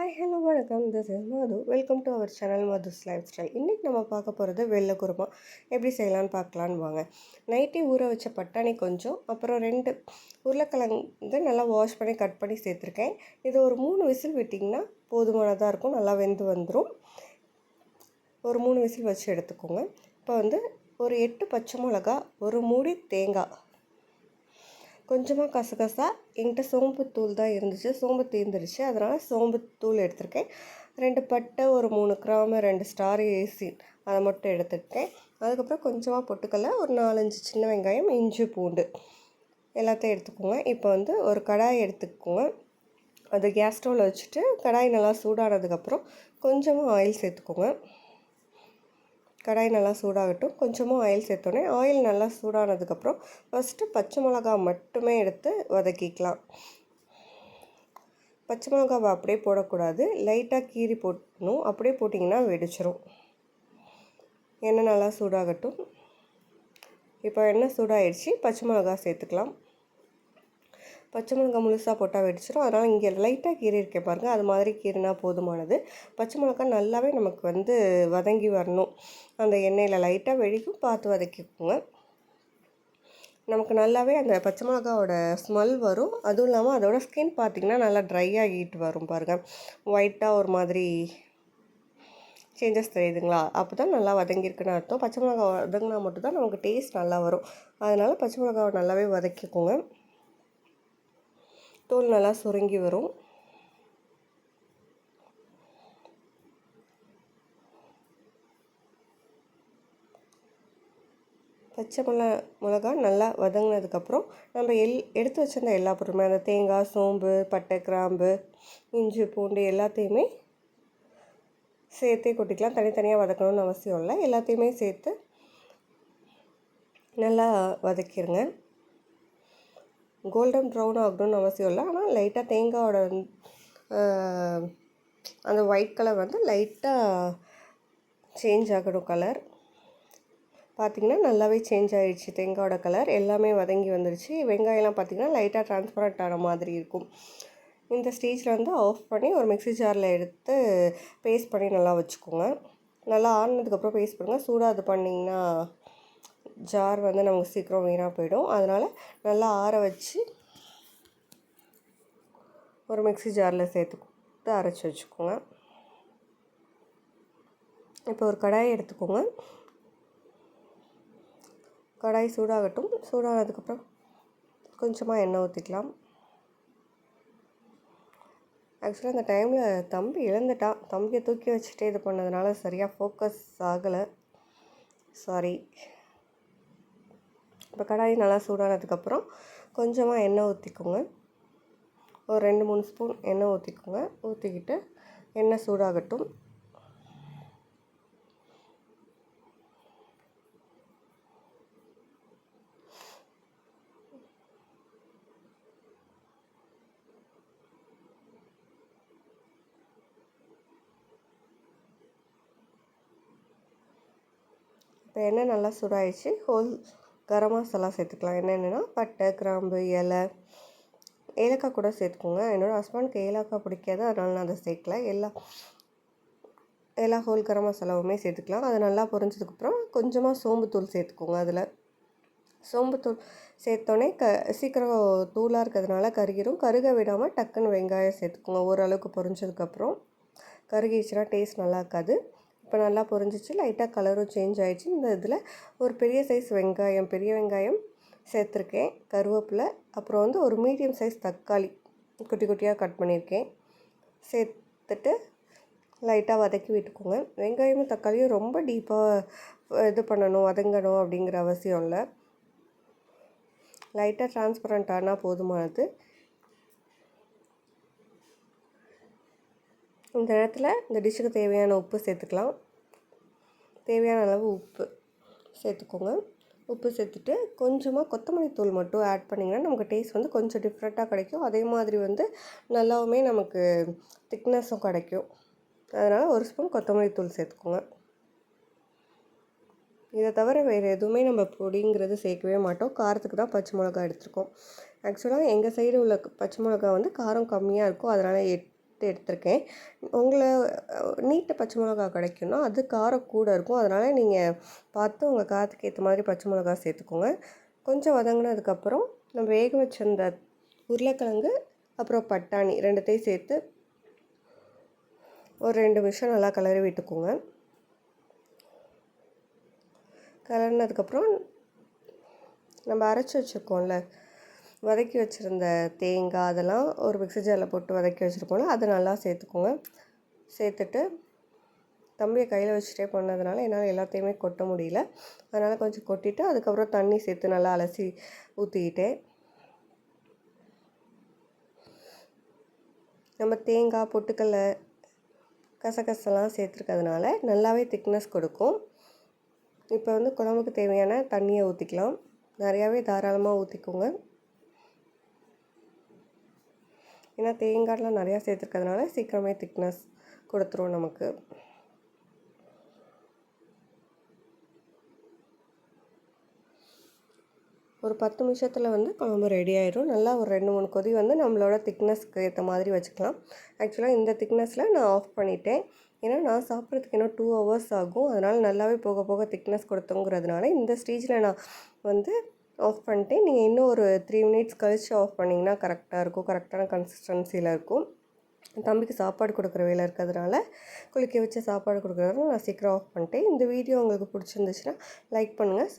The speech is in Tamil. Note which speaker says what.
Speaker 1: ஹாய் ஹலோ வணக்கம். This is Madhu. Welcome to our channel Madhu's lifestyle. இன்றைக்கி நம்ம பார்க்க போகிறது வெள்ளை குருமா எப்படி செய்யலான்னு பார்க்கலான்னு வாங்க. நைட்டே ஊற வச்ச பட்டாணி கொஞ்சம், அப்புறம் 2 உருளைக்கிழங்கு நல்லா வாஷ் பண்ணி கட் பண்ணி சேர்த்துருக்கேன். இது ஒரு 3 விசில் விட்டிங்கன்னா போதுமானதாக இருக்கும். நல்லா வெந்து வந்துடும். ஒரு 3 விசில் வச்சு எடுத்துக்கோங்க. இப்போ ஒரு 8 பச்சை மிளகா, ஒரு மூடி தேங்காய், கொஞ்சமாக கசகசா, என்கிட்ட சோம்புத்தூள் தான் இருந்துச்சு, சோம்பு தீர்ந்துருச்சு, அதனால் சோம்புத்தூள் எடுத்திருக்கேன். 2 பட்டை, ஒரு 3 கிராம்பு, 2 ஸ்டார் ஏசி அதை மட்டும் எடுத்துருக்கேன். அதுக்கப்புறம் கொஞ்சமாக பொட்டுக்கடலை, ஒரு 4-5 சின்ன வெங்காயம், இஞ்சி பூண்டு எல்லாத்தையும் எடுத்துக்கோங்க. இப்போ ஒரு கடாய் எடுத்துக்கோங்க. அது கேஸ் ஸ்டவ்வில் வச்சுட்டு கடாய் நல்லா சூடானதுக்கப்புறம் கொஞ்சமாக ஆயில் சேர்த்துக்கோங்க. கடாய் நல்லா சூடாகட்டும். கொஞ்சமாக ஆயில் சேர்த்தோன்னே ஆயில் நல்லா சூடானதுக்கப்புறம் ஃபஸ்ட்டு பச்சை மிளகா மட்டுமே எடுத்து வதக்கிக்கலாம். பச்சை மிளகாவை அப்படியே போடக்கூடாது, லைட்டாக கீறி போடணும். அப்படியே போட்டிங்கன்னா வெடிச்சிரும். எண்ணெய் நல்லா சூடாகட்டும். இப்போ எண்ணெய் சூடாகிடுச்சு, பச்சை மிளகா சேர்த்துக்கலாம். பச்சை மிளகா முழுசாக போட்டால் வெடிச்சிடும். அதனால் இங்கே லைட்டாக கீறி இருக்கேன் பாருங்கள், அது மாதிரி கீறினா போதுமானது. பச்சை மிளகா நல்லாவே நமக்கு வதங்கி வரணும். அந்த எண்ணெயில் லைட்டாக வெடிக்கும், பார்த்து வதக்கிக்கோங்க. நமக்கு நல்லாவே அந்த பச்சை மிளகாவோட ஸ்மெல் வரும். அதுவும் இல்லாமல் அதோட ஸ்கின் பார்த்திங்கன்னா நல்லா ட்ரை ஆகிட்டு வரும் பாருங்கள். ஒயிட்டாக ஒரு மாதிரி சேஞ்சஸ் தெரியுதுங்களா? அப்போ தான் நல்லா வதங்கியிருக்குன்னு அர்த்தம். பச்சை மிளகா வதங்கினா மட்டும்தான் நமக்கு டேஸ்ட் நல்லா வரும். அதனால் பச்சை மிளகாவை நல்லாவே வதக்கிக்கோங்க. தோல் நல்லா சுருங்கி வரும். பச்சை மிளகா நல்லா வதங்கினதுக்கப்புறம் நம்ம எடுத்து வச்சிருந்த எல்லா பொருளுமே, அந்த தேங்காய், சோம்பு, பட்டை, கிராம்பு, இஞ்சி பூண்டு எல்லாத்தையுமே சேர்த்தே கொட்டிக்கலாம். தனித்தனியாக வதக்கணும்னு அவசியம் இல்லை. எல்லாத்தையுமே சேர்த்து நல்லா வதக்கிடுங்க. கோல்டன் ப்ரௌன் ஆகணும்னு அவசியம் இல்லை, ஆனால் லைட்டாக தேங்காயோட அந்த ஒயிட் கலர் லைட்டாக சேஞ்ச் ஆகணும். கலர் பார்த்திங்கன்னா நல்லாவே சேஞ்ச் ஆகிடுச்சு. தேங்காயோட கலர் எல்லாமே வதங்கி வந்துடுச்சு. வெங்காயம்லாம் பார்த்திங்கன்னா லைட்டாக ட்ரான்ஸ்பரண்ட் ஆன மாதிரி இருக்கும். இந்த ஸ்டேஜில் ஆஃப் பண்ணி ஒரு மிக்ஸி ஜாரில் எடுத்து பேஸ்ட் பண்ணி நல்லா வச்சுக்கோங்க. நல்லா ஆறுனதுக்கப்புறம் பேஸ்ட் பண்ணுங்கள். சூடாக அது பண்ணிங்கன்னா ஜார் நமக்கு சீக்கிரம் வீணாக போயிடும். அதனால் நல்லா ஆற வச்சு ஒரு மிக்ஸி ஜாரில் சேர்த்து அரைச்சி வச்சுக்கோங்க. இப்போ ஒரு கடாயை எடுத்துக்கோங்க. கடாய் சூடாகட்டும். சூடானதுக்கப்புறம் கொஞ்சமாக எண்ணெய் ஊற்றிக்கலாம். ஆக்சுவலாக அந்த டைமில் தம்பி இழந்துட்டான். தம்பியை தூக்கி வச்சுட்டே இது பண்ணதுனால சரியாக ஃபோக்கஸ் ஆகலை, சாரி. இப்போ கடாய் நல்லா சூடானதுக்கப்புறம் கொஞ்சமாக எண்ணெய் ஊற்றிக்கோங்க. ஒரு 2-3 ஸ்பூன் எண்ணெய் ஊற்றிக்கோங்க. ஊற்றிக்கிட்டு எண்ணெய் சூடாகட்டும். இப்போ எண்ணெய் நல்லா சூடாயிடுச்சு. ஹோல் கரம் மசாலா சேர்த்துக்கலாம். என்னென்னா பட்டை, கிராம்பு, இலை, ஏலக்காய் கூட சேர்த்துக்கோங்க. என்னோடய ஹஸ்பண்டுக்கு ஏலக்காய் பிடிக்காது, அதனால் நான் அதை சேர்க்கல. எல்லா ஹோல் கரம் மசாலாவுமே சேர்த்துக்கலாம். அது நல்லா பொரிஞ்சதுக்கப்புறம் கொஞ்சமாக சோம்புத்தூள் சேர்த்துக்கோங்க. அதில் சோம்புத்தூள் சேர்த்தோன்னே சீக்கிரம் தூளாக இருக்கிறதுனால கருகிரும். கருக விடாமல் டக்குன்னு வெங்காயம் சேர்த்துக்கோங்க. ஓரளவுக்கு பொரிஞ்சதுக்கப்புறம் கருகிடுச்சுன்னா டேஸ்ட் நல்லா இருக்காது. இப்போ நல்லா பொரிஞ்சிச்சு. லைட்டாக கலரும் சேஞ்ச் ஆகிடுச்சு. இந்த இதில் ஒரு பெரிய சைஸ் பெரிய வெங்காயம் சேர்த்துருக்கேன். கருவேப்பிலை, அப்புறம் ஒரு மீடியம் சைஸ் தக்காளி குட்டி குட்டியாக கட் பண்ணியிருக்கேன். சேர்த்துட்டு லைட்டாக வதக்கி விட்டுக்கோங்க. வெங்காயமும் தக்காளியும் ரொம்ப டீப்பாக இது பண்ணணும், வதங்கணும் அப்படிங்கிற அவசியம் இல்லை. லைட்டாக ட்ரான்ஸ்பரண்ட் ஆனால் போதுமானது. இந்த நேரத்தில் இந்த டிஷ்ஷுக்கு தேவையான உப்பு சேர்த்துக்கலாம். தேவையான அளவு உப்பு சேர்த்துக்கோங்க. உப்பு சேர்த்துட்டு கொஞ்சமாக கொத்தமல்லி தூள் மட்டும் ஆட் பண்ணிங்கன்னா நமக்கு டேஸ்ட் கொஞ்சம் டிஃப்ரெண்ட்டாக கிடைக்கும். அதே மாதிரி நல்லாவுமே நமக்கு திக்னஸும் கிடைக்கும். அதனால் ஒரு ஸ்பூன் கொத்தமல்லி தூள் சேர்த்துக்கோங்க. இதை தவிர வேறு எதுவுமே நம்ம பொடிங்கிறது சேர்க்கவே மாட்டோம். காரத்துக்கு தான் பச்சை மிளகா எடுத்துருக்கோம். ஆக்சுவலாக எங்கள் சைடு உள்ள பச்சை மிளகா காரம் கம்மியாக இருக்கும். அதனால் எடுத்திருக்கேன். உங்களை நீட்ட பச்சை மிளகா கிடைக்கும்னா அது காரம் கூட இருக்கும். அதனால் நீங்கள் பார்த்து உங்கள் காரத்துக்கு ஏற்ற மாதிரி பச்சை மிளகா சேர்த்துக்கோங்க. கொஞ்சம் வதங்கினதுக்கப்புறம் நம்ம வேக வச்சிருந்த உருளைக்கிழங்கு அப்புறம் பட்டாணி ரெண்டுத்தையும் சேர்த்து ஒரு 2 நிமிஷம் நல்லா கிளறி விட்டுக்கோங்க. கிளறினதுக்கப்புறம் நம்ம அரைச்சி வச்சுருக்கோம்ல, வதக்கி வச்சுருந்த தேங்காய் அதெல்லாம் ஒரு மிக்ஸி ஜாரில் போட்டு வதக்கி வச்சுருக்கோம்ல, அதை நல்லா சேர்த்துக்கோங்க. சேர்த்துட்டு தம்பியை கையில் வச்சுட்டே பண்ணதுனால என்னால் எல்லாத்தையுமே கொட்ட முடியல. அதனால் கொஞ்சம் கொட்டிட்டு அதுக்கப்புறம் தண்ணி சேர்த்து நல்லா அலசி ஊற்றிக்கிட்டேன். நம்ம தேங்காய், பொட்டுக்கடலை, கசகசெல்லாம் சேர்த்துருக்கிறதுனால நல்லாவே திக்னஸ் கொடுக்கும். இப்போ வந்து குழம்புக்கு தேவையான தண்ணியை ஊற்றிக்கலாம். நிறையாவே தாராளமாக ஊற்றிக்கோங்க. ஏன்னா தேங்காயெலாம் நிறையா சேர்த்துருக்கிறதுனால சீக்கிரமே திக்னஸ் கொடுத்துரும் நமக்கு. ஒரு 10 நிமிஷத்தில் வந்து குழம்பு ரெடி ஆயிடும். நல்லா ஒரு 2-3 கொதி வந்து நம்மளோட திக்னஸ்க்கு ஏற்ற மாதிரி வச்சுக்கலாம். ஆக்சுவலாக இந்த திக்னஸில் நான் ஆஃப் பண்ணிட்டேன். ஏன்னா நான் சாப்பிட்றதுக்கு இன்னும் 2 ஹவர்ஸ் ஆகும். அதனால் நல்லாவே போக போக திக்னஸ் கொடுத்துங்கிறதுனால இந்த ஸ்டேஜில் நான் வந்து ஆஃப் பண்ணிட்டேன். நீங்கள் இன்னும் ஒரு 3 மினிட்ஸ் கழித்து ஆஃப் பண்ணிங்கன்னா கரெக்டாக இருக்கும். கரெக்டான கன்சிஸ்டன்சியில் இருக்கும். தம்பிக்கு சாப்பாடு கொடுக்குற வேலை இருக்கிறதுனால குளிக்க வச்சு சாப்பாடு கொடுக்குறதுனால நான் சீக்கிரம் ஆஃப் பண்ணிட்டேன். இந்த வீடியோ உங்களுக்கு பிடிச்சிருந்துச்சுன்னா லைக் பண்ணுங்கள்.